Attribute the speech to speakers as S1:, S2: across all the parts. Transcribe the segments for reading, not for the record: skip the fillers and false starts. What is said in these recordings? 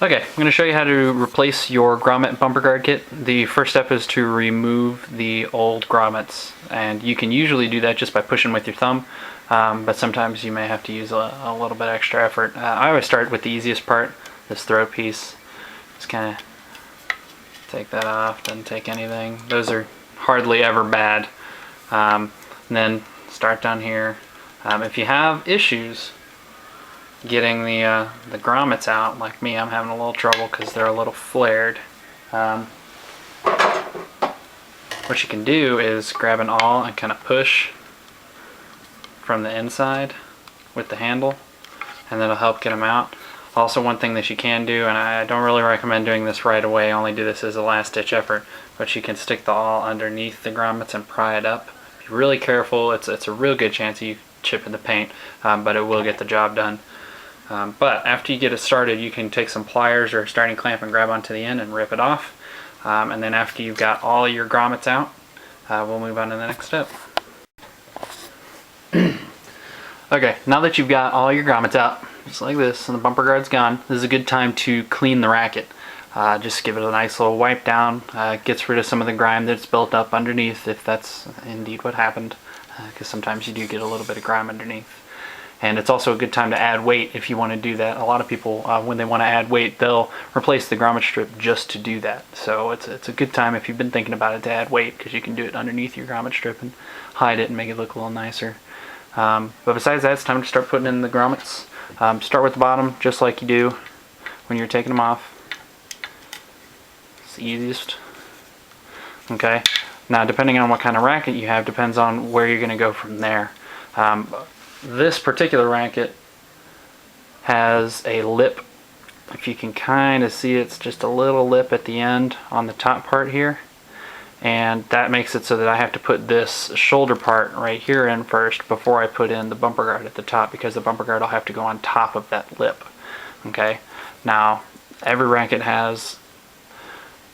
S1: Okay, I'm going to show you how to replace your grommet bumper guard kit. The first step is to remove the old grommets, and you can usually do that just by pushing with your thumb, but sometimes you may have to use a little bit extra effort. I always start with the easiest part, this throat piece. Just kind of take that off, doesn't take anything. Those are hardly ever bad. And then start down here. If you have issues getting the grommets out, like me, I'm having a little trouble because they're a little flared. What you can do is grab an awl and kind of push from the inside with the handle, and that'll help get them out. Also, one thing that you can do, and I don't really recommend doing this right away, I only do this as a last ditch effort, but you can stick the awl underneath the grommets and pry it up. Be really careful, it's a real good chance of you chipping the paint, but it will get the job done. But after you get it started, you can take some pliers or a starting clamp and grab onto the end and rip it off. And then after you've got all your grommets out, we'll move on to the next step. Okay, now that you've got all your grommets out, just like this, and the bumper guard's gone, this is a good time to clean the racket. Just give it a nice little wipe down, gets rid of some of the grime that's built up underneath, if that's indeed what happened, because sometimes you do get a little bit of grime underneath. And it's also a good time to add weight if you want to do that. A lot of people, when they want to add weight, they'll replace the grommet strip just to do that. So it's a good time if you've been thinking about it to add weight, because you can do it underneath your grommet strip and hide it and make it look a little nicer. But besides that, it's time to start putting in the grommets. Start with the bottom, just like you do when you're taking them off. It's the easiest. Okay. Now, depending on what kind of racket you have, depends on where you're going to go from there. This particular racket has a lip. If you can kind of see, it's just a little lip at the end on the top part here, and that makes it so that I have to put this shoulder part right here in first before I put in the bumper guard at the top, because the bumper guard will have to go on top of that lip. Okay, now every racket has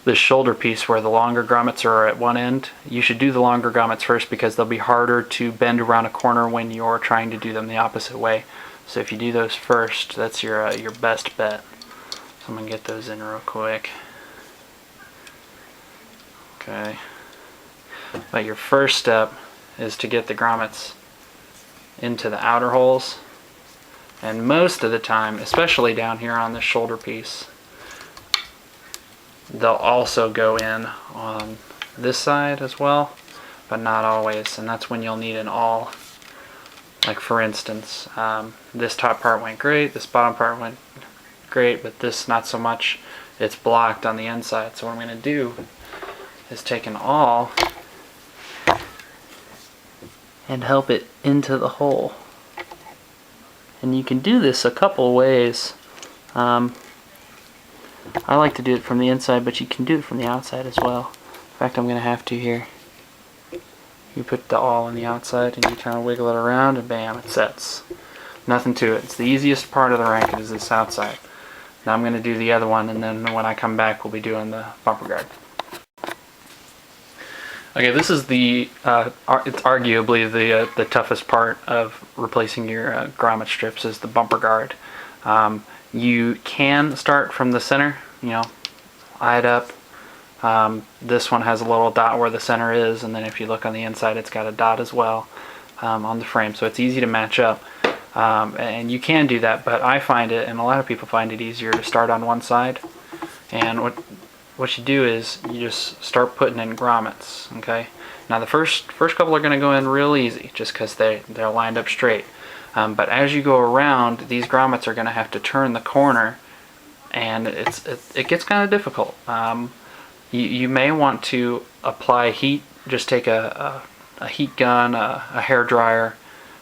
S1: this shoulder piece where the longer grommets are at one end. You should do the longer grommets first, because they'll be harder to bend around a corner when you're trying to do them the opposite way. So if you do those first, that's your best bet. So I'm going to get those in real quick. Okay. But your first step is to get the grommets into the outer holes. And most of the time, especially down here on this shoulder piece, they'll also go in on this side as well, but not always, and that's when you'll need an awl. Like for instance, this top part went great, this bottom part went great, but this not so much. It's blocked on the inside. So what I'm going to do is take an awl and help it into the hole. And you can do this a couple ways. I like to do it from the inside, but you can do it from the outside as well. In fact, I'm going to have to here. You put the awl on the outside and you kind of wiggle it around, and bam, it sets. Nothing to it. It's the easiest part of the racket is this outside. Now I'm going to do the other one, and then when I come back we'll be doing the bumper guard. Okay, this is it's arguably the toughest part of replacing your grommet strips, is the bumper guard. You can start from the center, eye it up. This one has a little dot where the center is, and then if you look on the inside, it's got a dot as well on the frame, so it's easy to match up. And you can do that, but I find it, and a lot of people find it, easier to start on one side. And what you do is you just start putting in grommets. Okay. Now the first couple are going to go in real easy, just because they're lined up straight. But as you go around, these grommets are going to have to turn the corner, and it gets kind of difficult. You may want to apply heat. Just take a heat gun, a hair dryer,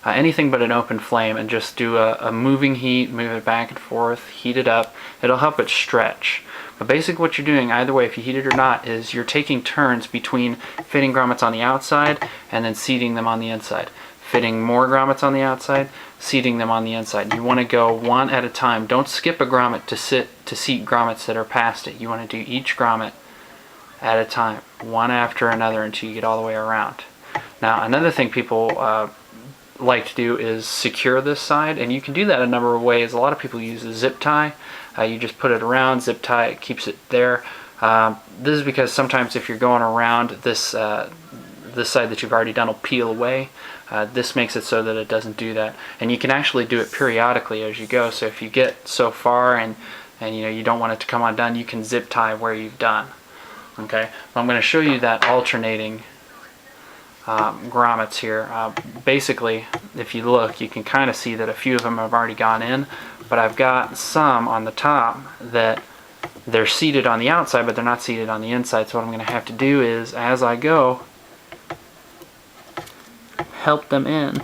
S1: anything but an open flame, and just do a moving heat, move it back and forth, heat it up. It'll help it stretch. But basically what you're doing, either way, if you heat it or not, is you're taking turns between fitting grommets on the outside and then seating them on the inside. Fitting more grommets on the outside, seating them on the inside. You want to go one at a time. Don't skip a grommet to seat grommets that are past it. You want to do each grommet at a time, one after another, until you get all the way around. Now, another thing people like to do is secure this side, and you can do that a number of ways. A lot of people use a zip tie. You just put it around, zip tie, it keeps it there. This is because sometimes if you're going around this this side that you've already done will peel away. This makes it so that it doesn't do that, and you can actually do it periodically as you go. So if you get so far and you don't want it to come undone, you can zip tie where you've done. Okay, well, I'm going to show you that alternating grommets here. Basically, if you look, you can kind of see that a few of them have already gone in, but I've got some on the top that they're seated on the outside, but they're not seated on the inside. So what I'm going to have to do is, as I go, help them in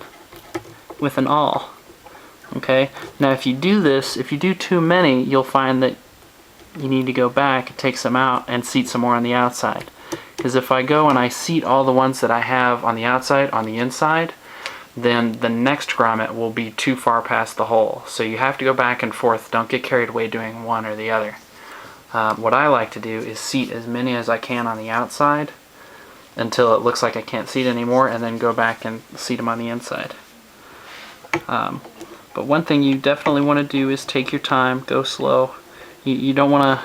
S1: with an awl. Okay, now if you do this, if you do too many, you'll find that you need to go back and take some out and seat some more on the outside. Because if I go and I seat all the ones that I have on the outside on the inside, then the next grommet will be too far past the hole. So you have to go back and forth. Don't get carried away doing one or the other. What I like to do is seat as many as I can on the outside until it looks like I can't seat anymore, and then go back and seat them on the inside. But one thing you definitely want to do is take your time, go slow. You don't want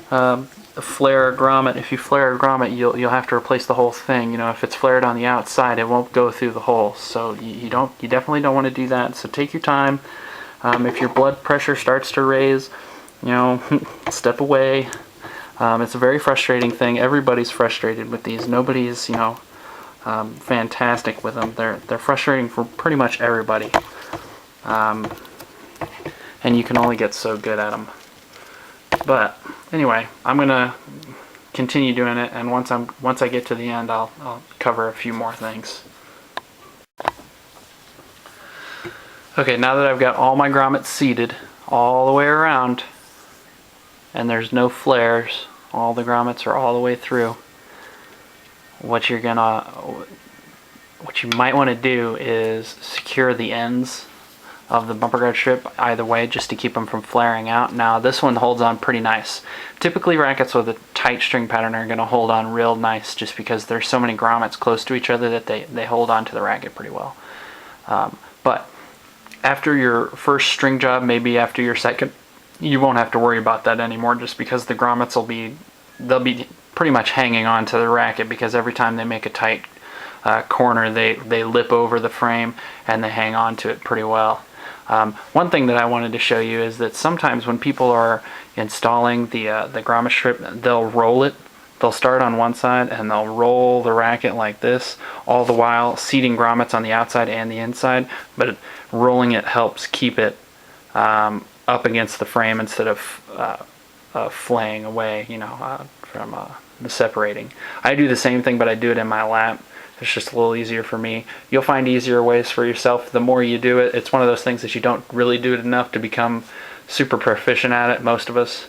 S1: to flare a grommet. If you flare a grommet, you'll have to replace the whole thing. If it's flared on the outside, it won't go through the hole. So you definitely don't want to do that. So take your time. If your blood pressure starts to raise, step away. It's a very frustrating thing. Everybody's frustrated with these. Nobody's fantastic with them. They're frustrating for pretty much everybody. And you can only get so good at them. But anyway, I'm gonna continue doing it, and once I get to the end, I'll cover a few more things. Okay, now that I've got all my grommets seated all the way around, and there's no flares, all the grommets are all the way through. What you might want to do is secure the ends of the bumper guard strip either way, just to keep them from flaring out. Now this one holds on pretty nice. Typically rackets with a tight string pattern are going to hold on real nice, just because there's so many grommets close to each other that they hold on to the racket pretty well. But after your first string job, maybe after your second, you won't have to worry about that anymore, just because the grommets they'll be pretty much hanging on to the racket, because every time they make a tight corner, they lip over the frame and they hang on to it pretty well. One thing that I wanted to show you is that sometimes when people are installing the grommet strip, they'll roll it. They'll start on one side and they'll roll the racket like this, all the while seating grommets on the outside and the inside, but rolling it helps keep it up against the frame instead of flaying away, from the separating. I do the same thing, but I do it in my lap. It's just a little easier for me. You'll find easier ways for yourself the more you do it. It's one of those things that you don't really do it enough to become super proficient at it, most of us.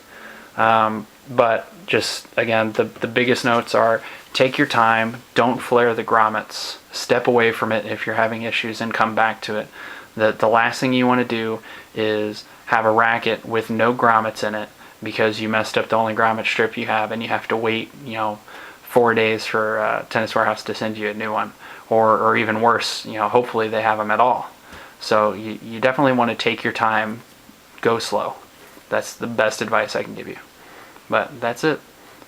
S1: But just, again, the biggest notes are: take your time, don't flare the grommets, step away from it if you're having issues, and come back to it. The last thing you want to do is have a racket with no grommets in it because you messed up the only grommet strip you have, and you have to wait 4 days for Tennis Warehouse to send you a new one, or even worse, hopefully they have them at all. So you definitely want to take your time, go slow. That's the best advice I can give you. But that's it.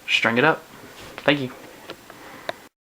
S1: String it up. Thank you.